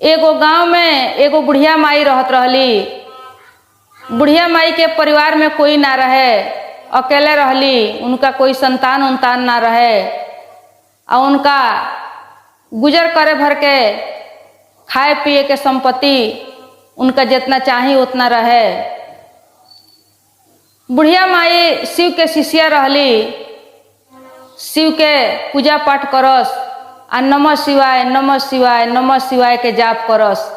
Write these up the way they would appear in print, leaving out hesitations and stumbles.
एगो गांव में एगो बुढ़िया माई रहत रहली। बुढ़िया माई के परिवार में कोई ना रहे, अकेले रहली। उनका कोई संतान उन्तान ना रहे और उनका गुजर करे भर के खाए पिए के संपत्ति उनका जितना चाहिए उतना रहे। बुढ़िया माई शिव के शिष्या रहली। शिव के पूजा पाठ करस आ नमः शिवाय नमः शिवाय नमः शिवाय के जाप करस।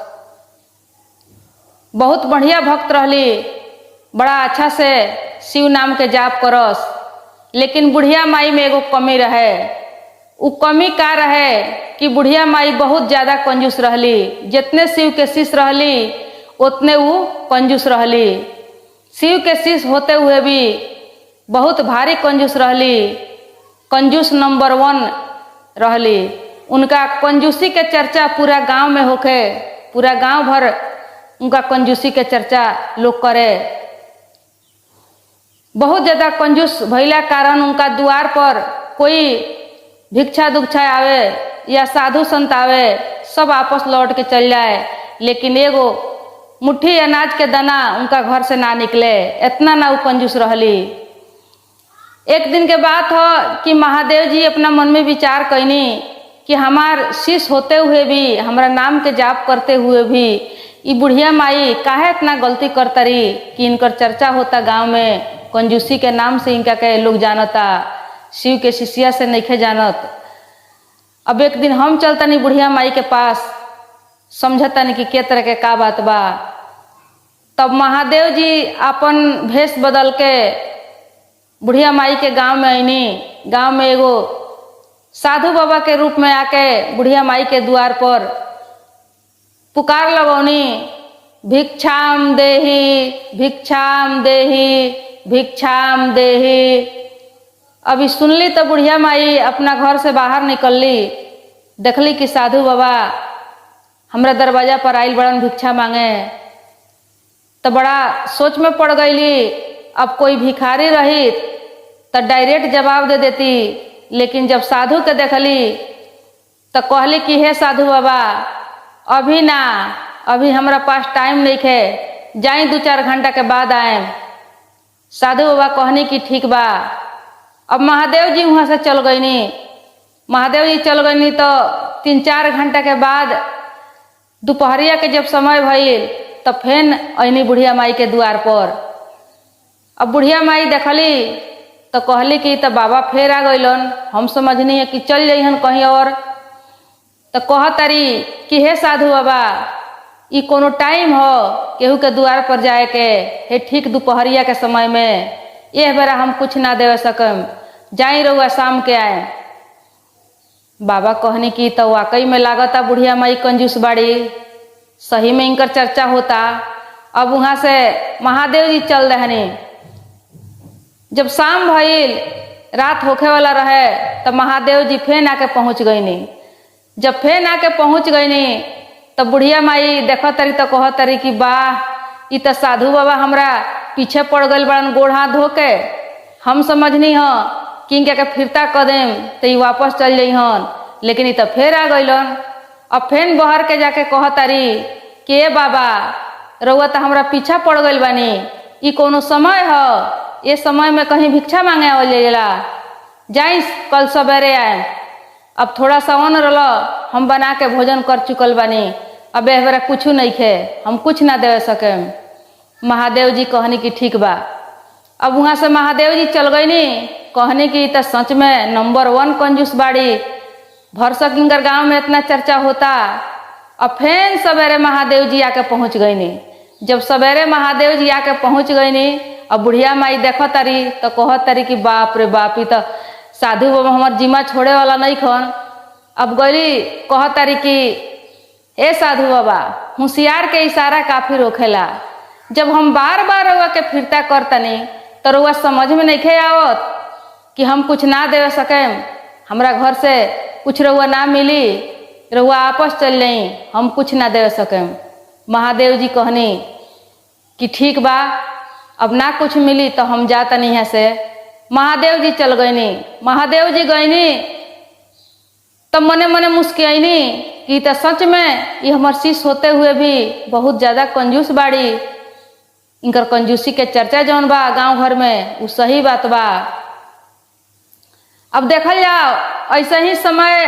बहुत बढ़िया भक्त रहली, बड़ा अच्छा से शिव नाम के जाप करस। लेकिन बुढ़िया माई में एगो कमी रहे। वो कमी का रहे कि बुढ़िया माई बहुत ज़्यादा कंजूस रहली। जितने शिव के शिष्य रहली उतने वो कंजूस रहली। शिव के शिष्य होते हुए भी बहुत भारी कंजूस रहली। कंजूस नंबर 1 रहली। उनका कंजूसी के चर्चा पूरा गांव में होके, पूरा गांव भर उनका कंजूसी के चर्चा लोग करे। बहुत ज़्यादा कंजूस भइला कारण उनका द्वार पर कोई भिक्षा दुक्षा आवे या साधु संत आवे, सब आपस लौट के चल जाए, लेकिन एगो मुट्ठी अनाज के दाना उनका घर से ना निकले। इतना ना वो कंजूस रहली। एक दिन के बात हो कि महादेव जी अपना मन में विचार कैनी कि हमार शिष्य होते हुए भी, हमारा नाम के जाप करते हुए भी ये बुढ़िया माई काहे इतना गलती करता रही कि इनकर चर्चा होता गांव में। कंजूसी के नाम से इनका के लोग जानता, शिव के शिष्या से नहीं जानत। अब एक दिन हम चलता नहीं बुढ़िया माई के पास, समझता नहीं कि के तरह के का बात बा। तब महादेव जी अपन भेष बदल के बुढ़िया माई के गांव में आईनी। गांव में एगो साधु बाबा के रूप में आके बुढ़िया माई के द्वार पर पुकार लगौनी, भिक्षाम देहि भिक्षाम देहि भिक्षाम देहि। अभी सुनली तो बुढ़िया माई अपना घर से बाहर निकलली। देखली कि साधु बाबा हमरा दरवाजा पर आइल बड़न भिक्षा मांगे। तो बड़ा सोच में पड़ गईली। अब कोई भिखारी रही तो डायरेक्ट जवाब दे देती, लेकिन जब साधु के देखली तो कहली कि हे साधु बाबा अभी ना, अभी हमरा पास टाइम नहीं है, जाई 2-4 घंटा के बाद आए। साधु बाबा कहनी कि ठीक बा। अब महादेव जी वहाँ से चल गईनी। महादेव जी चल गईनी तो 3-4 घंटा के बाद दोपहरिया के जब समय भइल तो फेन अइनी बुढ़िया माई के द्वार पर। अब बुढ़िया माई देखली तो कहली कि तो बाबा फेर आ गइलन। हम समझनी है कि चल जइहन कहीं और। तो कहतारी कि हे साधु बाबा ई कोनो टाइम हो केहू के द्वार पर जाए के? हे ठीक दोपहरिया के समय में, यह बेरा हम कुछ ना देवे सकम, जाई रहुआ शाम के आए। बाबा कहनी कि तो वाकई में लागता बुढ़िया माई कंजूस बाड़ी, सही में इनकर चर्चा होता। अब वहाँ से महादेव जी चल रहनी। जब शाम भइल, रात होखे वाला रहे, तब महादेव जी फेन आके पहुँच गईनी। जब फेन आके पहुँच गईनी तब बुढ़िया माई देखो तरी तो कह तरी कि वाह ई तो साधु बाबा हमरा पीछे पड़ गई बड़न गोड़ हाथ धोके। हम समझनी हो कि इनके फिरता कदेम तो ये वापस चल जइहन, लेकिन ई तो फेर आ गइलन। अब फेन बहर के जाके कह तारी कि ए बाबा रउआ तो हमरा पीछा पड़ गइल बानी, ई कोनो समय हो? ये समय में कहीं भिक्षा मांगे आवल जाला, जाई कल सवेरे आए। अब थोड़ा सा वन रलो, हम बना के भोजन कर चुकल बानी, अब एह बेरा कुछ नहीं खे, हम कुछ ना दे सके। महादेव जी कहनी कि ठीक बा। अब वहाँ से महादेव जी चल गईनी। कहनी कि तो सच में नंबर 1 कंजूस बाड़ी, भरसक इनकर गाँव में इतना चर्चा होता। अब फेन सवेरे महादेव जी आके पहुँच गईनी। जब सवेरे महादेव जी आके पहुँच गईनी, अब बुढ़िया माई देखो तारी तो कह तारी कि बाप रे बाप, ई तो साधु बाबा हमार जिम्मा छोड़े वाला नहीं खन। अब गईली कह तारी कि ए साधु बाबा होशियार के इशारा काफी रोकेला। जब हम बार बार रउआ के फिरता करतनी तो रउआ समझ में नहीं आवत कि हम कुछ ना दे सके, हमरा घर से कुछ रउआ ना मिली, रउआ आपस चल जाई, हम कुछ ना दे सके। महादेव जी कहनी कि ठीक बा, अब ना कुछ मिली तो हम जाता नहीं है से। महादेव जी चल गईनी। महादेव जी गईनी तब मने मने मुस्कियानी कि तो सच में ये हमार शीश होते हुए भी बहुत ज़्यादा कंजूस बाड़ी। इनकर कंजूसी के चर्चा जौन बा गांव घर में वो सही बात बा। अब देखल जाओ ऐसे ही समय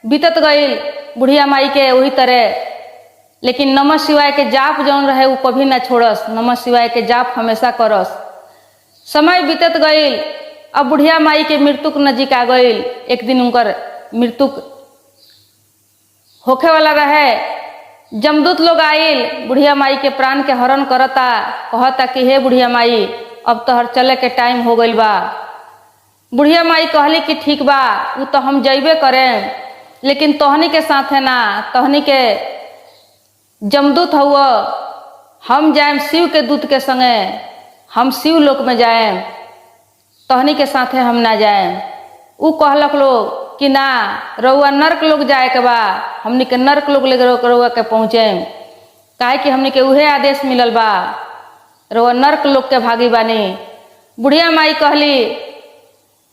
बीतत गईल बुढ़िया माई के वही तरह, लेकिन नमः शिवाय के जाप जौन रहे वो कभी ना छोड़स। नमः शिवाय के जाप हमेशा करस। समय बीतत गईल, अब बुढ़िया माई के मृत्युक नजीक आ गईल। एक दिन उनकर मृत्युक होखे वाला रहे। जमदूत लोग आइल, बुढ़िया माई के प्राण के हरण करता, कहता कि हे बुढ़िया माई अब तोहर चले के टाइम हो गईल बा। बुढ़िया माई कहली कि ठीक बा, वो तो हम जइबे करें, लेकिन तोहनी के साथ है ना, तोहनी के जमदूत हुआ, हम जाएम शिव के दूत के संगे, हम शिव लोक में जाएम, तोहनी के साथे हम ना जाएम। ऊ कहलक लोग कि ना रउआ नर्क लोग जाए के बा, हमनी के नर्क लोग ले रउआ के पहुँचे, काहे कि हमनी के उहे आदेश मिलल बा, रउआ नर्क लोग के भागी बानी। बुढ़िया माई कहली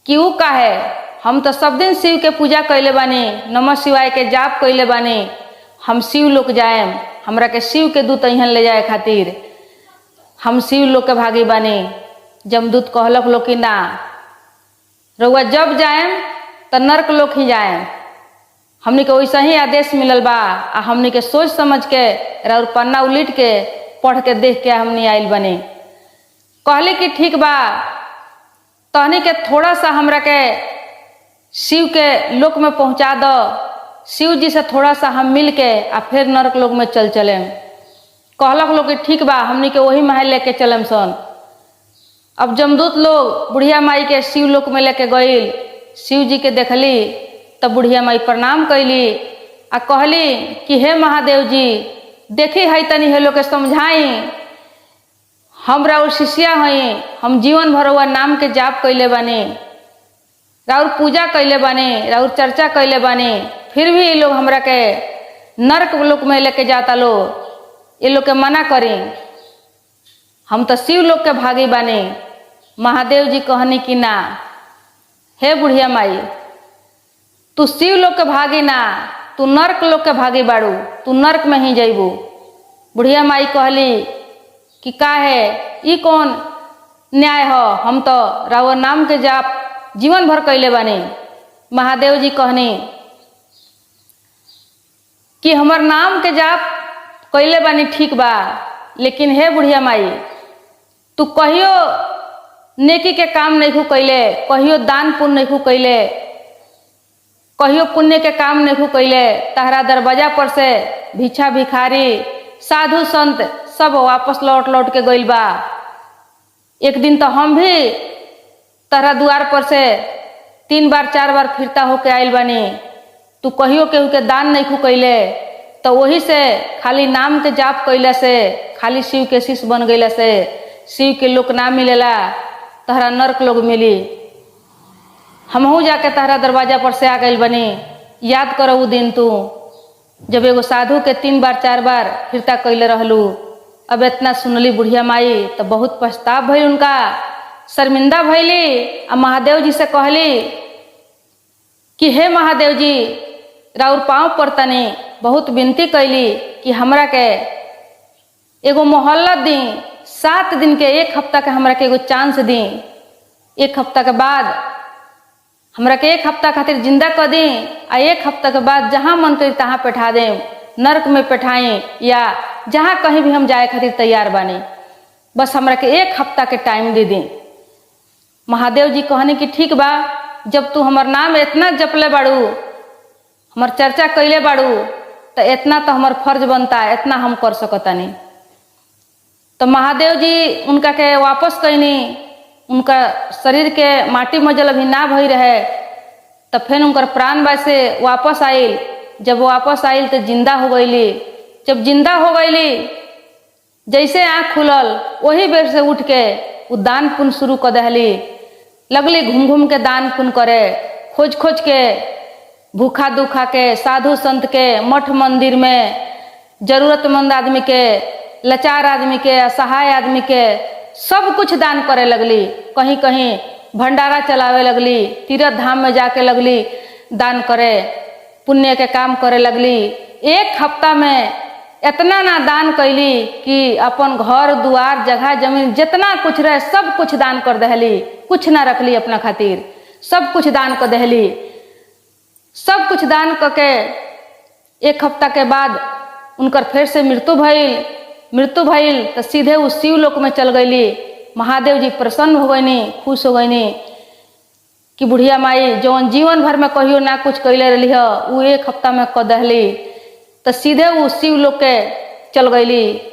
कि ऊ काहे, हम तो सब दिन शिव के पूजा कैले बानी, नमः शिवाय के जाप कैले बानी, हम शिव लोक जाएम, हमरा के शिव के दूत अहन ले जाए खातिर हम शिव लोक के भागी बानी। जमदूत कहलक लोग कि ना रउआ जब जाएम तो नर्क लोक ही जाएम, हमनी के वैसा ही आदेश मिलल बा, आ हमनी के सोच समझ के और पन्ना उलिट के पढ़ के देख के हमनी आइल बनी। कहली कि ठीक बा, तहनी के थोड़ा सा हमरा के शिव के लोक में पहुंचा दो, शिव जी से थोड़ा सा हम मिल के आ फिर नरक लोक में चले। कहलक लोग कि ठीक बा, हमनी के वही महल लेके चलम सन। अब जमदूत लोग बुढ़िया माई के शिव लोक में लेके गईल। शिव जी के देखली तब बुढ़िया माई प्रणाम कैली आ कहली कि हे महादेव जी देखी है तनी हे लोग के समझाई, हम राउर शिष्या हई, हम जीवन भर हुआ नाम के जाप कैले बानी, राउर पूजा कैले बानी, राउर चर्चा कैले बानी, फिर भी ये लोग हमरा के नरक लोक में लेके जाता लो, ये लोग के मना करी, हम तो शिव लोक के भागी बानी। महादेव जी कहनी कि ना हे बुढ़िया माई तू शिव लोक के भागी ना, तू नरक लोक के भागी बाड़ू, तू नरक में ही जइबू। बुढ़िया माई कहली कि का है ई कौन न्याय हो, हम तो राउर नाम के जाप जीवन भर कैले बानी। महादेव जी कहनी कि हमर नाम के जाप कैले बानी ठीक बा, लेकिन हे बुढ़िया माई तू कहियो नेकी के काम नहीं कैले, कहियो दान पुण्य नहीं कैले, कहियो पुण्य के काम नहीं कैले, तहरा दरवाजा पर से भिक्षा भिखारी साधु संत सब वापस लौट लौट के गइल बा। एक दिन तो हम भी तहरा द्वार पर से 3 बार 4 बार फिरता होके आइल बानी, तू कहियो केहू के दान नहीं कैले, तो वही से खाली नाम के जाप कैला से, खाली शिव के शिष्य बन गईला से शिव के लोक ना मिलेला, तहरा नरक लोग मिली। हमहू जाके तहरा दरवाजा पर से आ गइल बनी। याद करो वो दिन तू जब एगो साधु के 3 बार 4 बार फिरता कैले रहलू। अब इतना सुनली बुढ़िया माई तो बहुत पछताव भइल, उनका शर्मिंदा भइली। आ महादेव जी से कहली कि हे महादेव जी राउर पाँव पर तनी बहुत विनती कैली कि हमरा के एगो मोहल्ला दी, 7 दिन के 1 हफ्ता के हमरा के एगो चांस दी, 1 हफ्ता के बाद हमरा के 1 हफ्ता खातिर जिंदा कर दी, आ 1 हफ्ता के बाद जहाँ मन करी तहाँ बैठा दें, नरक में बैठाई या जहाँ कहीं भी हम जाए खातिर तैयार बानी, बस हमरा के 1 हफ्ता के टाइम दे दी। महादेव जी कहने कि ठीक बा, जब तू हमर नाम इतना जपले बाड़ू, हमर चर्चा कैले बाड़ू, तो इतना तो हमार फर्ज बनता, इतना हम कर सकतानी। तो महादेव जी उनका के वापस कैनी, उनका शरीर के माटी मजल अभी ना भई रहे, तो फिर उनकर प्राण वैसे वापस आइल। जब वापस आइल तो जिंदा हो गईली। जब जिंदा हो गईली, जैसे आँख खुलल वही बेर से उठ के वो दान पुण्य शुरू कर दहली। लगली घूम घूम के दान पुण्य करे, खोज खोज के, भूखा दुखा के, साधु संत के, मठ मंदिर में, जरूरतमंद आदमी के, लाचार आदमी के, असहाय आदमी के सब कुछ दान करे लगली। कहीं कहीं भंडारा चलावे लगली, तीर्थ धाम में जाके लगली दान करे, पुण्य के काम करे लगली। एक हफ्ता में इतना ना दान कैली कि अपन घर दुआर जगह जमीन जितना कुछ रहे सब कुछ दान कर दहली, कुछ ना रखली अपना खातिर, सब कुछ दान कर दहली। सब कुछ दान करके एक हफ्ता के बाद उनकर फिर से मृत्यु भइल तो सीधे उस शिवलोक में चल गईली। महादेव जी प्रसन्न हो गईनी, खुश हो गईनी कि बुढ़िया माई जौन जीवन भर में कहियो ना कुछ कैले रही है वो एक हफ्ता में कर दहली, तो सीधे वो शिवलोक के चल गईली।